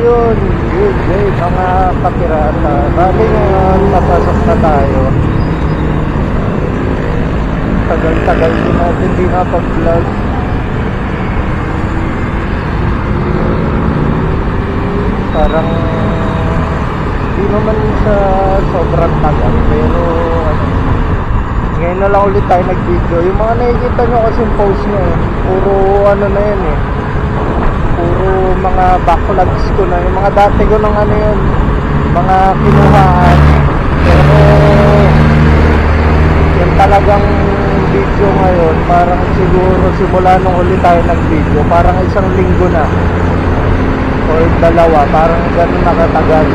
yun, mga kapirata. Bali ngayon, napasok na tayo. Tagal-tagal din natin di nakapag-vlog. Parang di naman sa sobrang tagal, pero ngayon na lang ulit tayo nag-video. Yung mga nakikita nyo kasi post nyo, puro ano na yun eh, puro mga backlogs ko na, yung mga dati ko ng ano yun, mga kinuhaan. Pero yung talagang video ngayon, parang siguro simula nung ulit tayo nag-video, parang isang linggo na or dalawa, parang ganun nakatagal.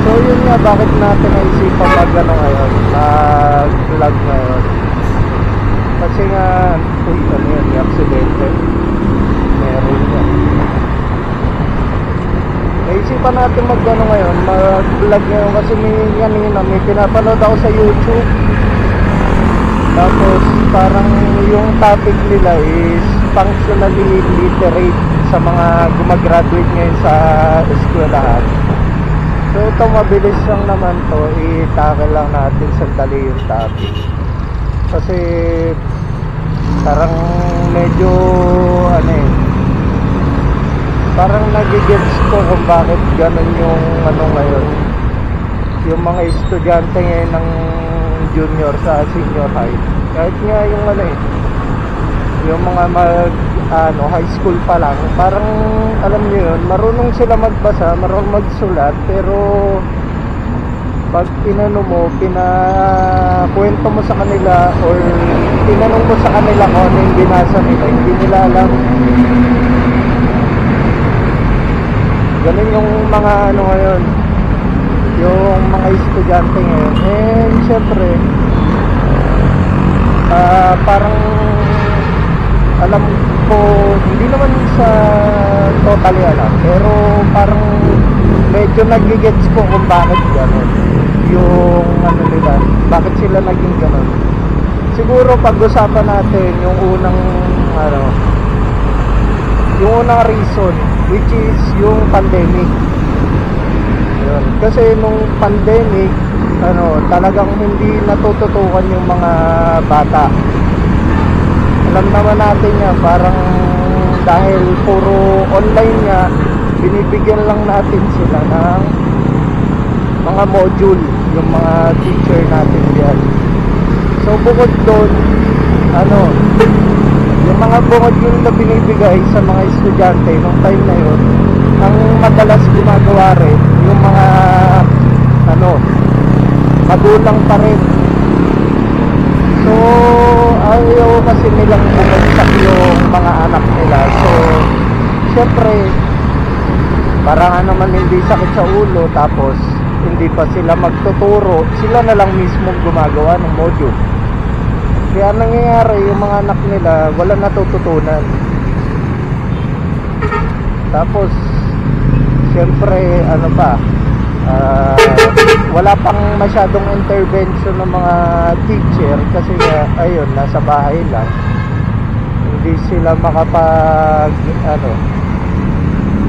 So yun nga, bakit natin naisipan mag-ano ngayon, mag-vlog ngayon? Kasi nga, uy, ano yun, yung aksidente, meron yan. Naisipan natin mag-ano ngayon, mag-vlog ngayon kasi may pinapanood ako sa YouTube. Tapos parang yung topic nila is functionally literate sa mga gumagraduate ngayon sa eskwelahan. So ito, mabilis lang naman to, i-tackle lang natin sandali yung topic. Kasi parang medyo ano eh, parang nagigets ko kung bakit ganun yung ano ngayon, yung mga estudyante ngayon ng junior sa senior high. Kahit nga yung ano eh, yung mga high school pa lang, parang alam nyo yun, marunong sila magbasa, marunong magsulat, pero pag tinanong mo, pinakwento mo sa kanila or tinanong mo sa kanila kung ano yung binasa nila, hindi nila alam. Ganun yung mga ano ngayon, yung mga estudyante ngayon. And syempre parang alam ko, hindi naman sa totally alam, pero parang medyo nagigets ko kung bakit gano'n yung ano nila, bakit sila naging gano'n. Siguro pag-usapan natin yung unang yung unang reason, which is yung pandemic. Yun. Kasi nung pandemic, talagang hindi natututukan yung mga bata. Alam naman natin yan, parang dahil puro online nga, binibigyan lang natin sila ng mga module, yung mga teacher natin yan. So bukod doon, yung mga module na binibigay sa mga estudyante nung time na yun, ang madalas gumagawa rin yung mga magulang pa rin. So ayaw kasi nilang bumagsak yung mga anak nila. So syempre parang naman hindi sakit sa ulo, tapos hindi pa sila magtuturo, sila na lang mismo gumagawa ng module. Kaya nangyayari, yung mga anak nila wala natututunan. Tapos syempre wala pang masyadong intervention ng mga teacher kasi ayun, nasa bahay lang, hindi sila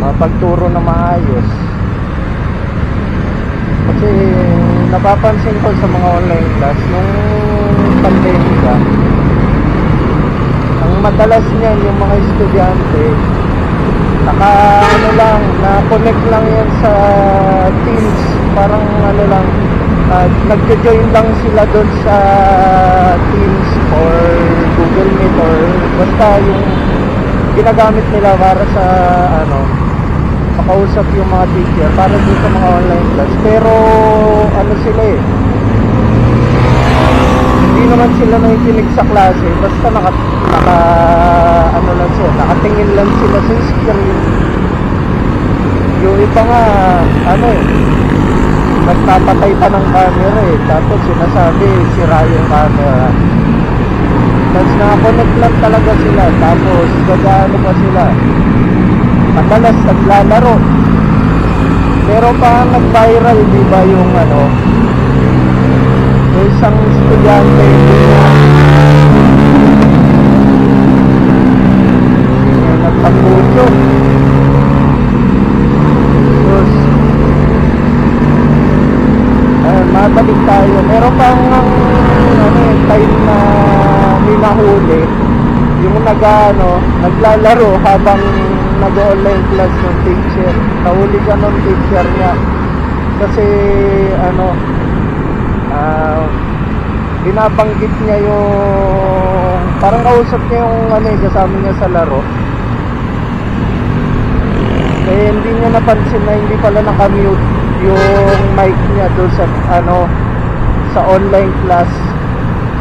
mapagturo na maayos. Kasi napapansin ko sa mga online class nung pandemic, ang madalas niyan yung mga estudyante na-connect lang yan sa Teams, parang nagjo-join lang sila doon sa Teams or Google Meet or basta yung ginagamit nila para sa makausap yung mga teacher para dito sa mga online class. Pero sila hindi naman sila nakikinig sa klase, basta nakatingin lang sila sa screen. Yung iba nga nagpapatay pa ng camera tapos sinasabi sira yung camera. Tapos nakakonect lang talaga sila, tapos gagaano pa sila, madalas naglalaro. Pero pa nag-viral, di ba, yung yung isang estudyante nagpagputyo. Tapos mabalik tayo. Meron pang time na minahuli yung naglalaro habang nag-online class ng teacher. Nahuli ka ng teacher niya kasi binabanggit niya yung parang kausap niya yung kasama niya sa laro. Eh hindi niya napansin na hindi pala nakamute yung mic niya doon sa sa online class.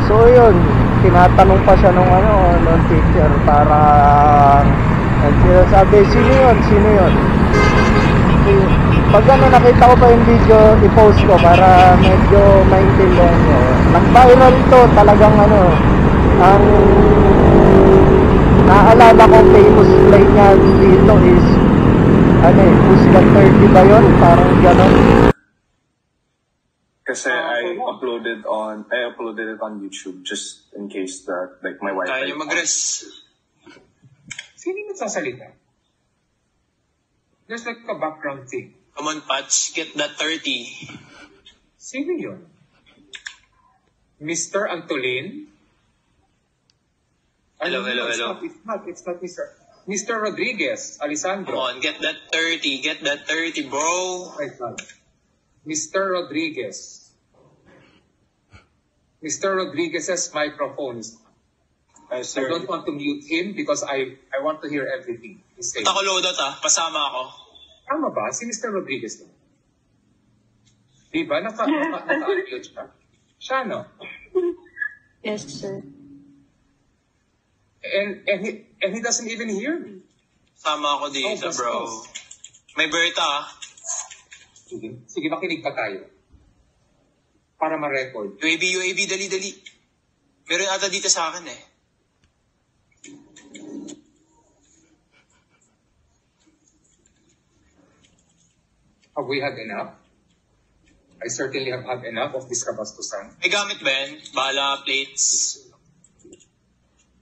So yun, tinatanong pa siya nung teacher para sabi, sino yun? Pag nakita ko pa yung video, i-post ko para medyo maintindihan nyo. Nag-viral to, talagang ang naalala kong famous play niya dito is Who's That 30 ba yun? Parang gano'n. Kasi I uploaded it on YouTube just in case that like my wife. Tayo mag-res. Sino yung nagsasalita? There's like a background thing. Come on, Patch, get that 30. Sino yun? Mr. Antolin? Hello. It's not Mr. Rodriguez, Alessandro. Come on, get that 30, bro. My God. Mr. Rodriguez. Mr. Rodriguez's microphone is... I don't want to mute him because I want to hear everything he's saying. Punta ko loadout pasama ako. Tama ba? Si Mr. Rodriguez lang. Diba? Naka-unmute siya. Siya, no? Yes, sir. And he doesn't even hear me. Sama ako dito, bro. May Berta, Sige, makinig pa tayo. Para ma-record. UAB, dali. Meron ata dito sa akin eh. Have we had enough? I certainly have had enough of this kabastusan. May gamit ba yan? Bala, plates.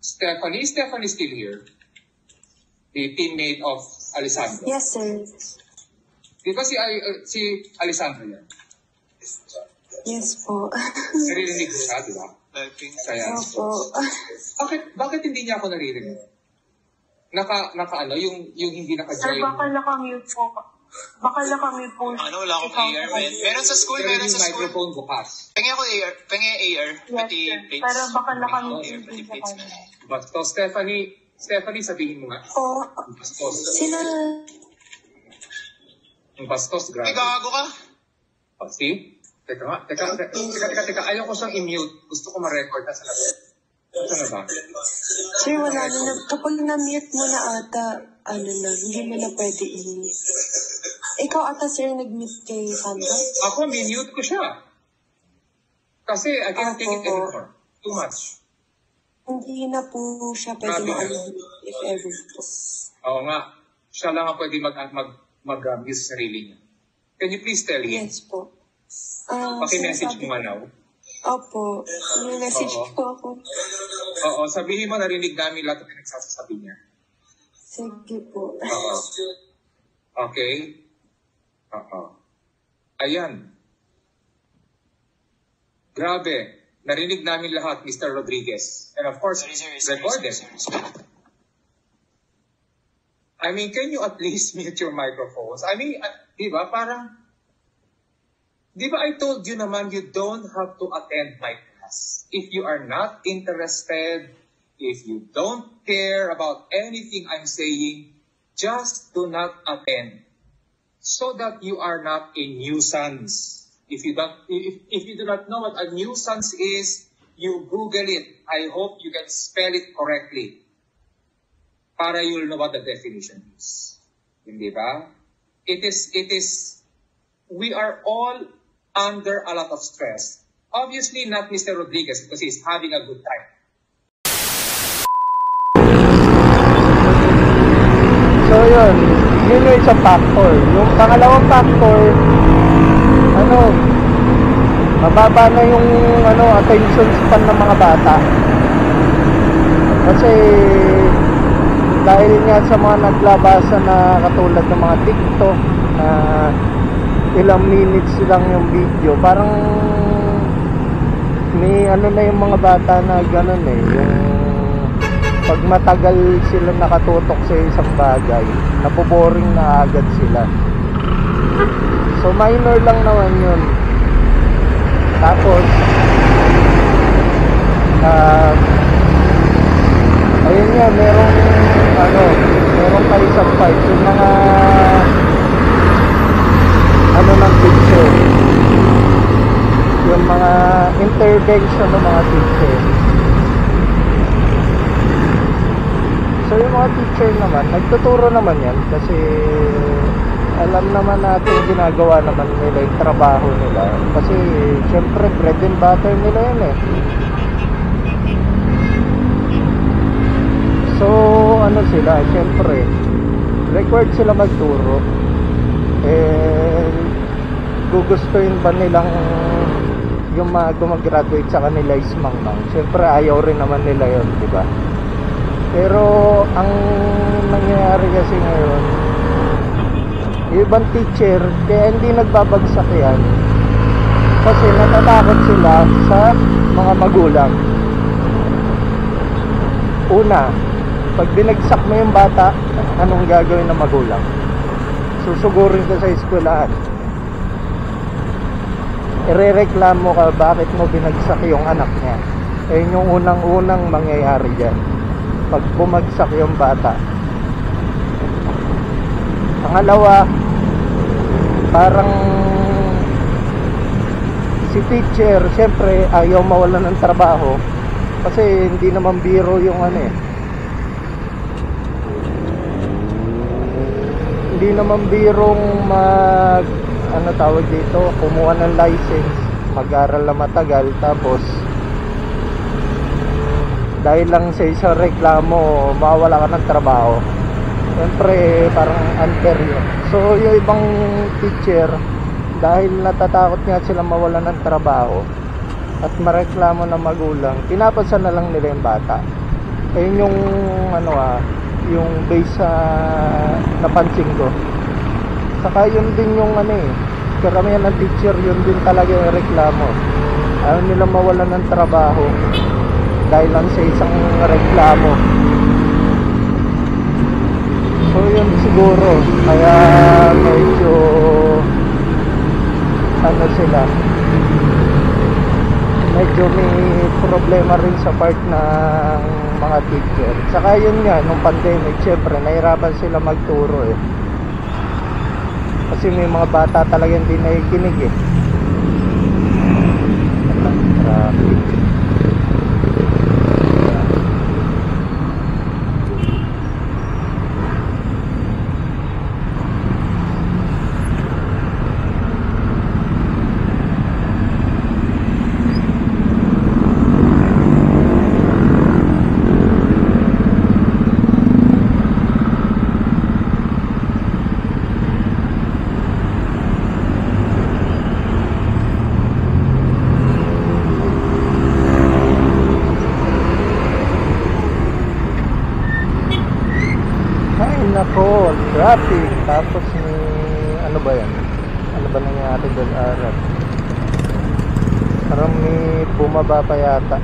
Stephanie still here? The teammate of Alessandro? Yes, sir. Di ba si Alessandro yan? Yes po. Naririnig ko siya, di ba? Kaya, Opo. bakit hindi niya ako naririnig? Yung hindi Sir, naka-join. baka nakamute po. Baka nakamute po. Wala akong AR, man. Meron sa school, Pero yung microphone bukas. Pengi ako AR. Pengi AR. Yes, Pati sir. plates. Pero baka nakamute AR, din pati sa plates, kanya. man. Basto, Stephanie, sabihin mo nga. Po. Bastos. Sila... Yung bastos, grabe. Ay, gago ka. See? Teka. Ayaw ko siyang i-mute. Gusto ko ma-record na sa labas. Ito na ba? Sir, wala na. Kapag na-mute mo na ata, hindi mo na pwede i-mute. Ikaw ata, sir, nag-mute kay Sandra? Ako, minute ko siya. Kasi I can't take it anymore. Too much. Hindi na po siya pwede ma-mute if ever po. Oo nga. Siya lang ang pwede mag-mute sa sarili niya. Can you please tell him? Yes po. Paki-message mo manaw. Opo. May message po ako. Oo, sabihin mo, narinig namin lahat ng pinagsasabi niya. Sige po. Oo. Okay? Oo. Ayan. Grabe. Narinig namin lahat, Mr. Rodriguez. And of course, recorded. I mean, can you at least mute your microphones? I mean, di ba, parang, di ba I told you naman, you don't have to attend my class. If you are not interested, if you don't care about anything I'm saying, just do not attend. So that you are not a nuisance. If you do not know what a nuisance is, you Google it. I hope you can spell it correctly. Para you'll know what the definition is. Hindi ba? It is, we are all under a lot of stress. Obviously not Mr. Rodriguez because he's having a good time. So yun, yun yung isang factor. Yung pangalawang factor, ano, mababa na yung attention span ng mga bata. Kasi dahil nga sa mga naglabasan na katulad ng mga TikTok na ilang minutes lang yung video, parang may na yung mga bata na ganun yung pag matagal sila nakatutok sa isang bagay, naboboring na agad sila. So minor lang naman yun. Tapos ayun nga, merong pa isang part yung mga ng teacher, yung mga intervention ng mga teacher. So yung mga teacher naman, nagtuturo naman yan kasi alam naman natin ginagawa naman nila yung trabaho nila. Kasi syempre bread and butter nila yan eh. So sila, syempre required sila magturo. Gugustuhin ba nilang yung mga gumagraduate sa kanila is mangmang? Syempre ayaw rin naman nila yun, di ba? Pero ang nangyayari kasi ngayon, yung ibang teacher kaya hindi nagbabagsak yan kasi natatakot sila sa mga magulang. Una, pag binagsak mo yung bata, anong gagawin ng magulang? Susugurin ka sa eskwelahan, irereklamo ka bakit mo binagsak yung anak niya. Yung unang-unang mangyayari dyan pag bumagsak yung bata. Pangalawa, parang si teacher syempre ayaw mawalan ng trabaho kasi hindi naman biro yung hindi naman birong tawag dito, kumuha ng license, mag-aral na matagal, tapos dahil lang sa isang reklamo mawala ka ng trabaho. Siyempre parang unfair yun. So yung ibang teacher, dahil natatakot nga sila mawala ng trabaho at mareklamo ng magulang, pinapansa na lang nila yung bata. Ayun yung yung base sa napansin ko. Saka yun din yung karamihan ng teacher, yun din talaga yung reklamo. Ayaw nila mawalan ng trabaho dahil lang sa isang reklamo. So yun siguro, kaya medyo sila, medyo may problema rin sa part ng mga teacher. Saka yun nga, nung pandemic, syempre nahirapan sila magturo kasi may mga bata talaga hindi nakikinig traffic. Nako, traffic. Tapos may ano ba nangyari doon? Parang may bumaba pa yata.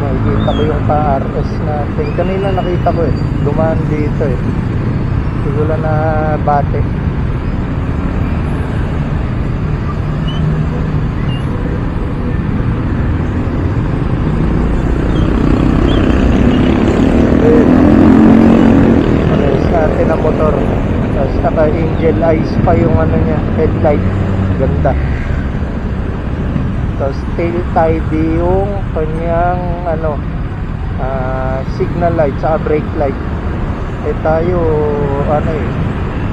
Nakikita ko yung pa-RS natin. Kanina nakita ko dumaan dito siguro na bate. Natin ang motor, tapos naka angel eyes pa yung niya, headlight, ganda. Tapos tail tidy yung kanyang signal light saka brake light. Tayo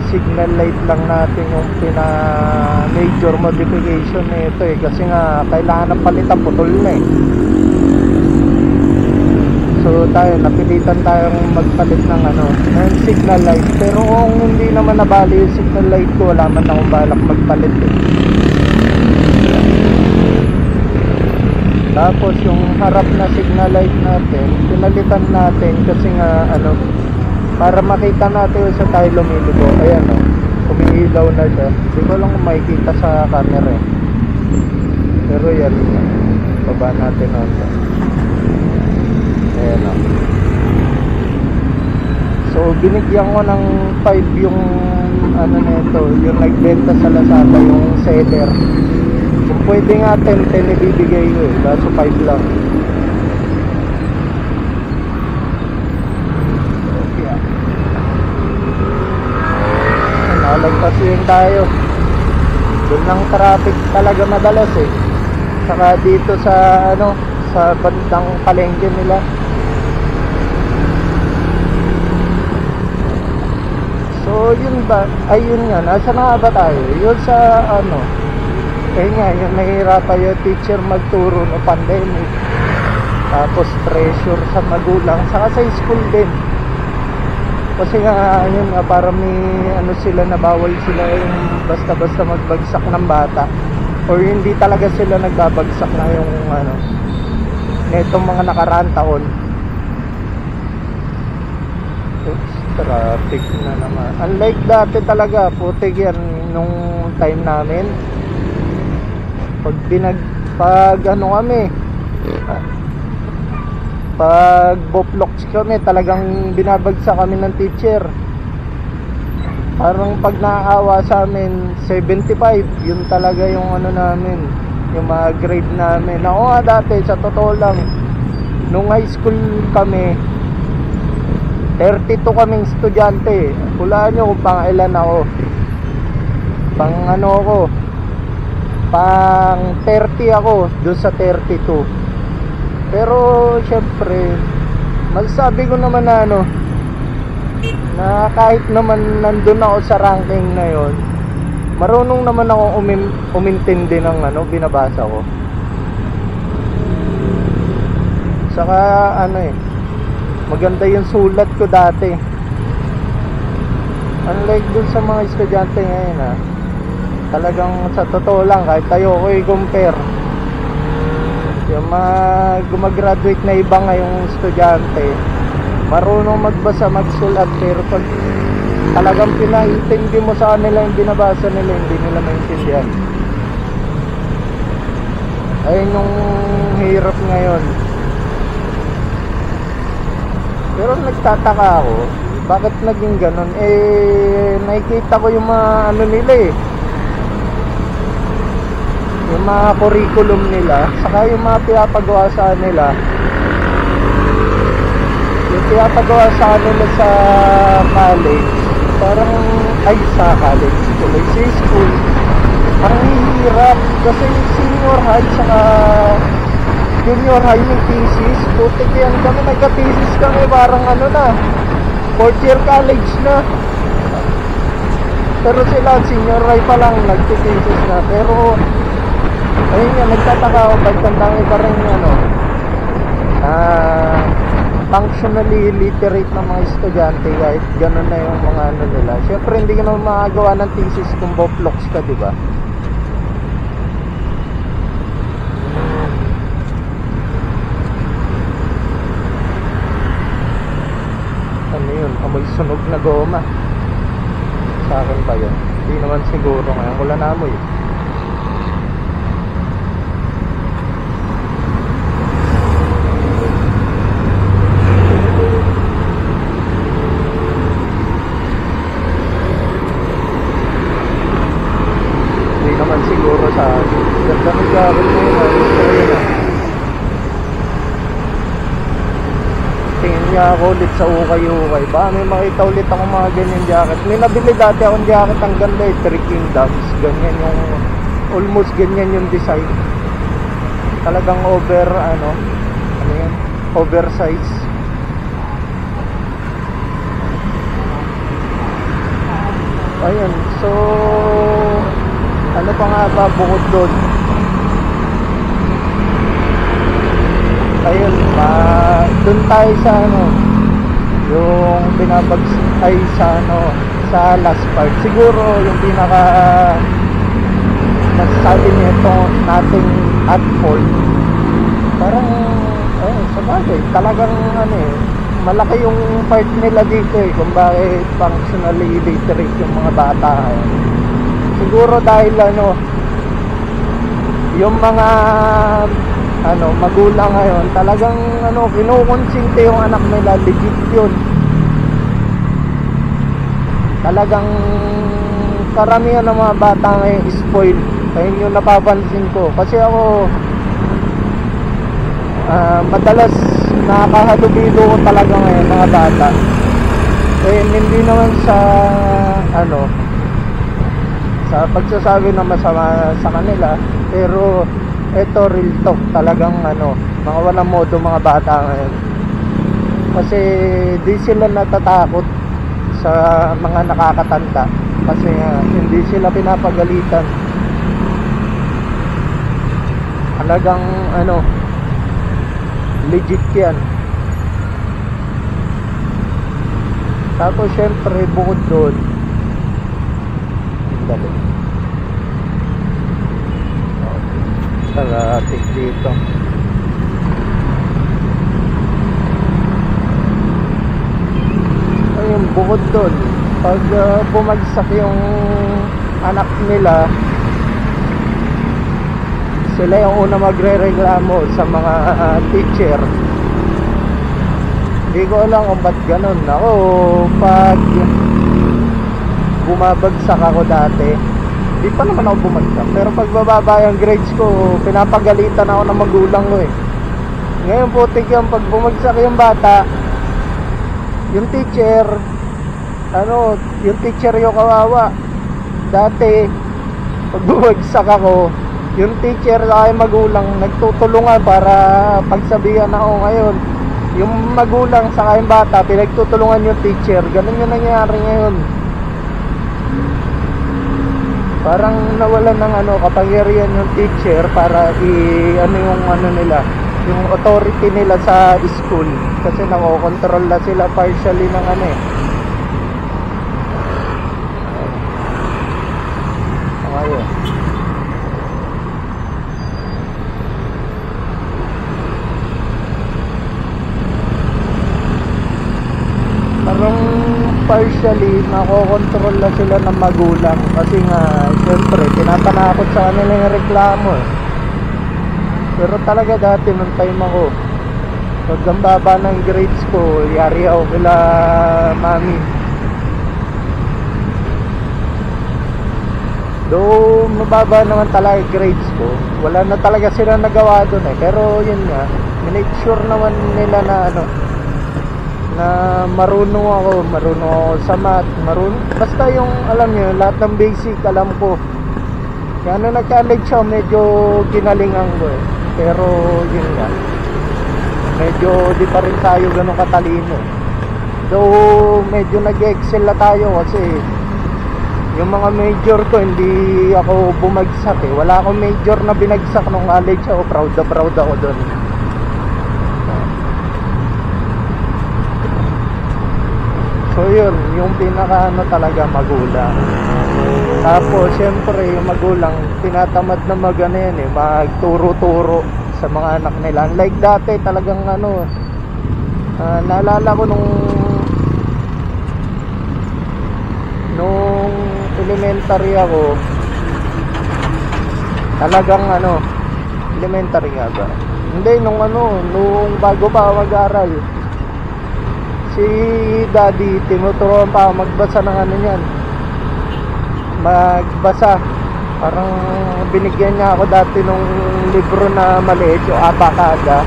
signal light lang natin yung major modification nito kasi nga kailangan ng palitan, putol na So tayo, napilitan tayong magpalit ng ng signal light. Pero kung hindi naman nabali yung signal light ko, wala man akong balak magpalit eh. Tapos yung harap na signal light natin, pinalitan natin kasi nga para makita natin sa tayo lumiligo. Ayan umiilaw na siya. Hindi ko lang kung makikita sa camera eh. Pero yan, baba natin ayan so binigyan ko ng 5 yung nito, yung nagbenta sa Lazada, yung seller. Kung pwede nga 10 ibibigay ko eh, kaso 5 lang. Okay. Nalagpas yun tayo. Doon lang traffic talaga madalas eh. Saka dito sa sa bandang palengke nila. So yun ba? Ayun nga, nasa na ba tayo? Yun sa kaya nga, yung nahihirapan yung teacher magturo no pandemic. Tapos pressure sa magulang, saka sa school din. Kasi nga, yun nga, para may sila na bawal sila yung basta-basta magbagsak ng bata. Or hindi talaga sila nagbabagsak na yung netong mga nakaraan taon. Oops, traffic na naman. Unlike dati talaga, putik yan nung time namin. Pag kami, pag boplocks kami, talagang binabagsak kami ng teacher. Parang pag naaawa sa amin 75, yun talaga yung namin, yung mga grade namin. Ako nga dati, sa totoo lang, nung high school kami, 32 kaming estudyante. Hulaan nyo kung pang ilan ako. Pang ako, pang 30 ako doon sa 32. Pero syempre, magsabi ko naman na kahit naman nandun ako sa ranking na yon, marunong naman ako umintindi ng binabasa ko. Saka maganda yung sulat ko dati. Unlike dun sa mga estudyante ngayon talagang sa totoo lang, kahit tayo ko i-compare yung mga gumagraduate na iba ngayong estudyante, marunong magbasa, magsulat, pero pag talagang pinaintindi mo sa kanila yung binabasa nila, hindi nila maintindihan. Ayun yung hirap ngayon. Pero nagtataka ako, bakit naging ganun? Nakikita ko yung mga nila yung mga curriculum nila, saka yung mga pinapagawa sa nila. Yung pinapagawa sa kanila sa college, parang sa college tuloy, sa school, parang hirap. Kasi yung senior high saka junior high yung thesis, putik yan kami, nagka-thesis kami, parang 4th year college na. Pero sila senior high pa lang nagti-thesis na. Pero ayun nga, nagtataka ako ba't tandangin pa rin functionally literate na mga estudyante, kahit ganun na yung mga nila. Syempre hindi ka naman makagawa ng thesis kung boplocks ka, diba? Yun, amoy sunog na goma. Sa akin pa yun, hindi naman siguro, ngayon wala na amoy. Hindi naman siguro sa akin. Ganda ng jacket mo yun, tingin niya ako ulit sa ukay-ukay. Baka may makita ulit ako mga ganyan jacket. May nabili dati akong jacket, ang ganda Three Kingdoms. Ganyan yung, almost ganyan yung design. Talagang oversize. Ayun, so pa nga ba bukod doon? ayun, dun tayo sa ano, yung ay sa ano, sa last part. Siguro yung pinaka nasasabi nito nating at fault. Parang, sa bagay, talagang ano eh, malaki yung part nila dito eh, kung bakit functionally illiterate yung mga bata. Siguro dahil ano, yung mga ano, magulang ngayon, talagang ano, kinukonsinte yung anak nila, legit yun. Talagang karamihan ng mga bata ngayon spoiled. Ayun yung napapansin ko. Kasi ako, madalas nakakahalubilo ko talaga ngayon mga bata. Hindi naman sa ano, sa pagsasabi na masama sa kanila, pero eto real talk, talagang ano, mga walang modo mga bata ngayon. Kasi di sila natatakot sa mga nakakatanda, kasi hindi sila pinapagalitan. Talagang ano, legit yan. Tapos syempre bukod doon, dali, tagatik dito. Ayun, bukod doon, pag bumagsak yung anak nila, sila yung una magre-reklamo sa mga teacher. Hindi ko alam kung ba't ganun. Ako, pag bumabagsak ako dati, di pa naman ako bumagsak, pero pag bababa yung grades ko, pinapagalitan ako ng magulang ko eh. Ngayon putik yan, pag bumagsak yung bata, yung teacher, ano, yung teacher yung kawawa. Dati, pag bumagsak ako, yung teacher sa aking magulang nagtutulungan para pagsabihan ako. Ngayon yung magulang sa aking bata pinagtutulungan yung teacher. Ganun yung nangyari ngayon. Parang nawalan ng ano, kapangyarihan yung teacher para ano yung ano nila, yung authority nila sa school, kasi nakokontrol na sila partially ng ano eh. Ayun. Parang partially nakokontrol na sila ng magulang, kasi nga syempre tinatanakot sa kanila yung reklamo eh. Pero talaga dati nung time ako, pag ang baba ng grades ko, yari ako kila mami. Though mababa naman talaga grades ko, wala na talaga sila nagawa doon eh. Pero yun nga, minake sure naman nila na ano, na marunong ako sa math, basta yung alam nyo, lahat ng basic alam ko. Kaya nung nag-college ako, medyo ginalingan ko eh. Pero yun nga, medyo di pa rin tayo ganun katalino. Though medyo nag-excel na tayo, kasi yung mga major ko hindi ako bumagsak eh. Wala akong major na binagsak nung college ako. Proud ako doon. So yun, yung pinaka ano talaga, magulang. Tapos syempre yung magulang tinatamad na magano yan eh, magturo-turo sa mga anak nila. Like dati talagang ano, naalala ko nung elementary ako, talagang ano, elementary nga ba? Hindi, nung bago pa mag-aral, si daddy tinuturuan pa ako magbasa ng ano yan, magbasa. Parang binigyan niya ako dati nung libro na maliit, yung Abacada.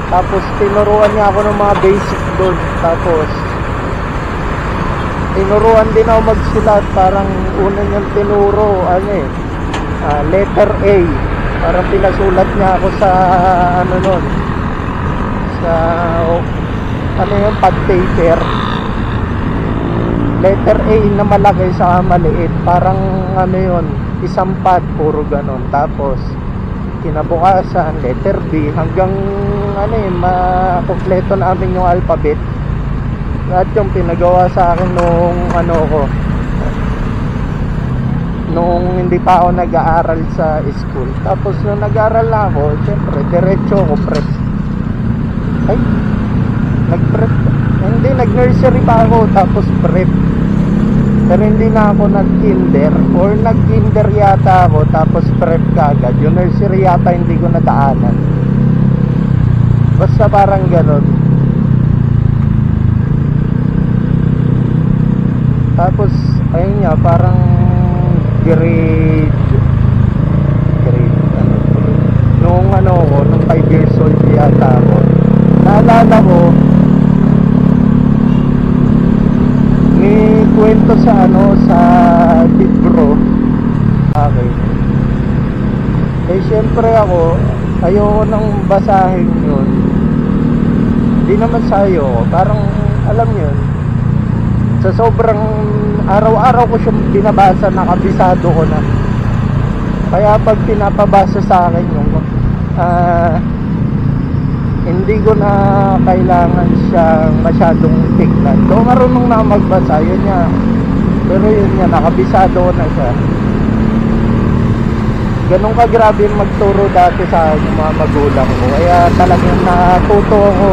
Tapos tinuruan niya ako ng mga basic doon. Tapos tinuruan din ako magsulat. Parang una niyang tinuro letter A. Parang pinasulat niya ako sa ano nun, sa ano yung pad paper, letter A na malaki sa maliit. Parang ano yun, isang pad, puro ganon. Tapos kinabukasan letter B, hanggang ano eh, makompleto namin yung alphabet. Lahat yung pinagawa sa akin nung ano ko, nung hindi pa ako nag-aaral sa school. Tapos nung nag-aaral na ako, syempre diretso ako prep. Ay, nag-prep. Hindi, nag-nursery pa ako tapos prep. Pero hindi na ako nag-kinder, or nag-kinder yata ako tapos prep kagad. Yung nursery yata hindi ko nadaanan. Basta parang ganon. Tapos ayun nga, parang grade ano, nung ano ko, nung 5 years old yata ako, naalala ko may kwento sa ano, sa libro. Okay. Eh syempre ako, ayoko nang basahin yun. Hindi naman sayo, parang alam yun, sa sobrang araw-araw ko siyang binabasa, nakabisado ko na. Kaya pag pinapabasa sa akin yung hindi ko na kailangan siyang masyadong tignan. Doon marunong na magbasa, yun niya. Pero yun niya, nakabisado ko na siya. Ganun ka grabe magturo dati sa akin yung mga magulang ko. Kaya talagang natuto ako.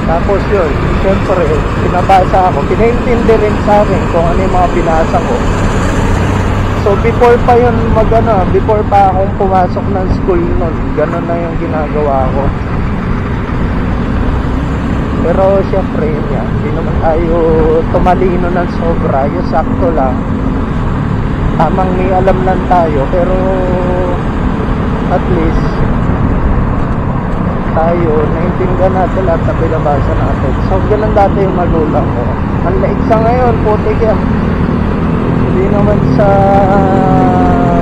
Tapos yun, siyempre, pinabasa ako. Pinaintindi rin sa akin kung ano yung mga binasa ko. So before pa yun before pa akong pumasok ng school nun, ganun na yung ginagawa ko. Pero syempre yun yan, hindi naman tayo tumalino ng sobra, yung sakto lang. Tamang may alam lang tayo, pero at least tayo naiintindihan natin lahat na binabasa natin. So ganun dati yung magulang ko. Ang laig sa ngayon, putik yan. Hindi naman sa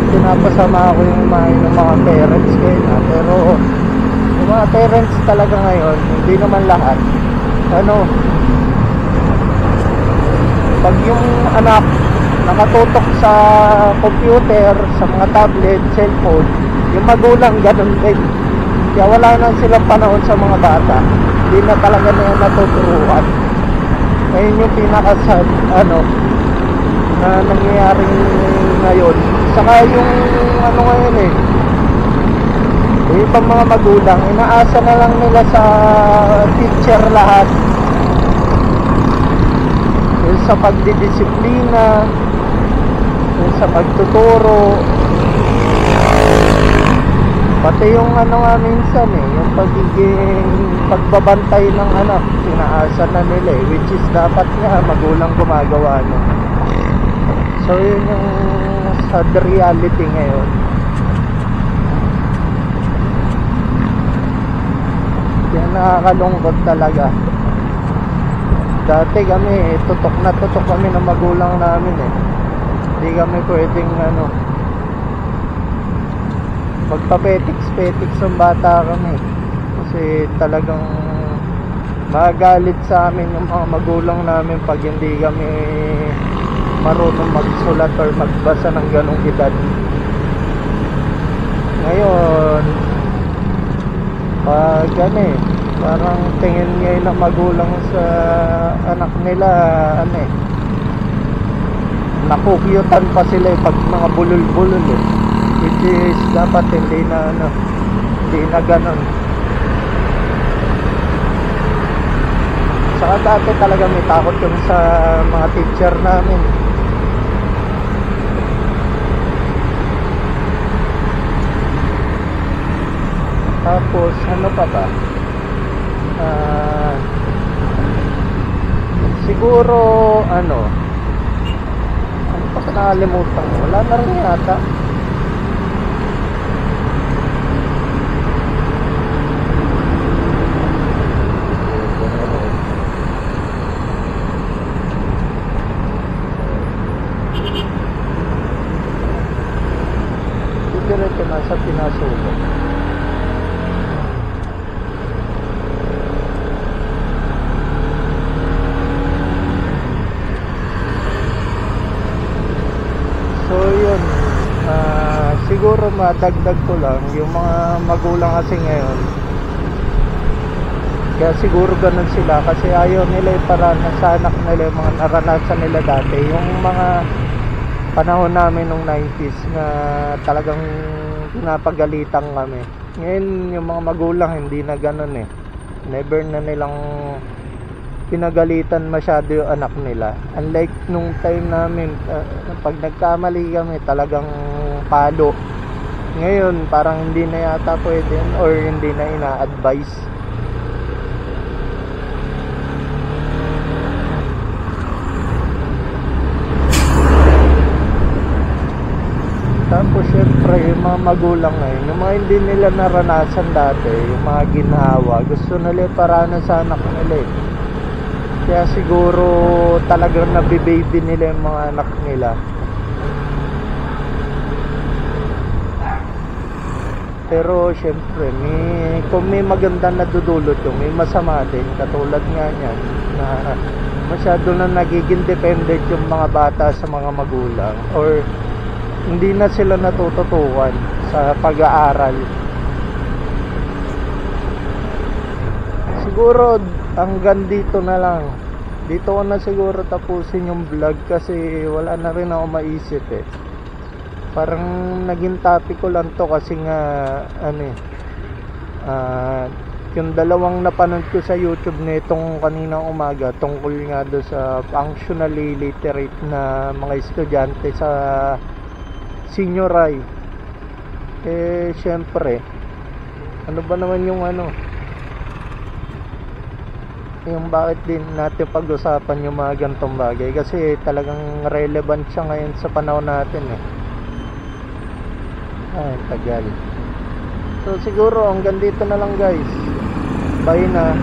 pinapasama ko yung mga parents ko yun, pero yung mga parents talaga ngayon, hindi naman lahat. Ano, pag yung anak nakatutok sa computer, sa mga tablet, cellphone, yung magulang ganun din. Kaya wala na silang panahon sa mga bata. Hindi na talaga na natuturuan. Ngayon yung pinakasad na nangyayari ngayon. Saka yung ano ngayon yung ibang mga magulang, inaasa na lang nila sa teacher lahat. Yung sa pagdidisiplina, yung sa pagtuturo, pati yung nga minsan yung pagiging pagbabantay ng anak, inaasa na nila which is dapat nga magulang gumagawa nun. So yun yung sad reality ngayon. Yan, nakakalungkot talaga. Dati kami, tutok na tutok kami ng magulang namin Hindi kami pwedeng magpapetiks-petiks ng bata kami. Kasi talagang magalit sa amin yung mga magulang namin pag hindi kami marunong magsulat or magbasa ng ganong edad. Ngayon, pag parang tingin ngayon ng magulang sa anak nila, nakukyutan pa sila pag mga bulol-bulol which is dapat hindi na ganon. Saka dati talaga may takot yung sa mga teacher namin. Tapos ano pa ba? Siguro ano pa nakalimutan ko? Wala na rin yata. Diretso na sa pinasulat. So yun, siguro madagdag ko lang yung mga magulang kasi ngayon Kaya siguro ganun sila kasi ayaw nila iparanas sa anak nila yung mga naranasan nila dati. Yung mga panahon namin nung 90s na talagang pinapagalitan kami. Ngayon yung mga magulang hindi na ganun eh. Never na nilang pinagalitan masyado yung anak nila. Unlike nung time namin, pag nagkamali kami talagang palo. Ngayon parang hindi na yata pwede or hindi na ina-advise. Tapos syempre yung mga magulang ngayon, yung mga hindi nila naranasan dati, yung mga ginhawa, gusto nila paranas sa anak nila eh. Kaya siguro talagang nabibaby nila yung mga anak nila. Pero syempre kung may maganda na dudulot yung may masama din. Katulad nga niyan na masyado na nagiging dependent yung mga bata sa mga magulang, or hindi na sila natututukan sa pag-aaral. Siguro hanggang dito na lang. Dito ko na siguro tapusin yung vlog kasi wala na rin ako maisip eh. Parang naging topic ko lang to kasi nga yung dalawang napanood ko sa YouTube nitong kaninang umaga tungkol nga do sa functionally literate na mga estudyante sa senior high. Eh syempre ano ba naman yung bakit din natin pag-usapan yung mga gantong bagay kasi talagang relevant siya ngayon sa panahon natin eh. Ay tagal. So siguro hanggang dito na lang guys. Bye na.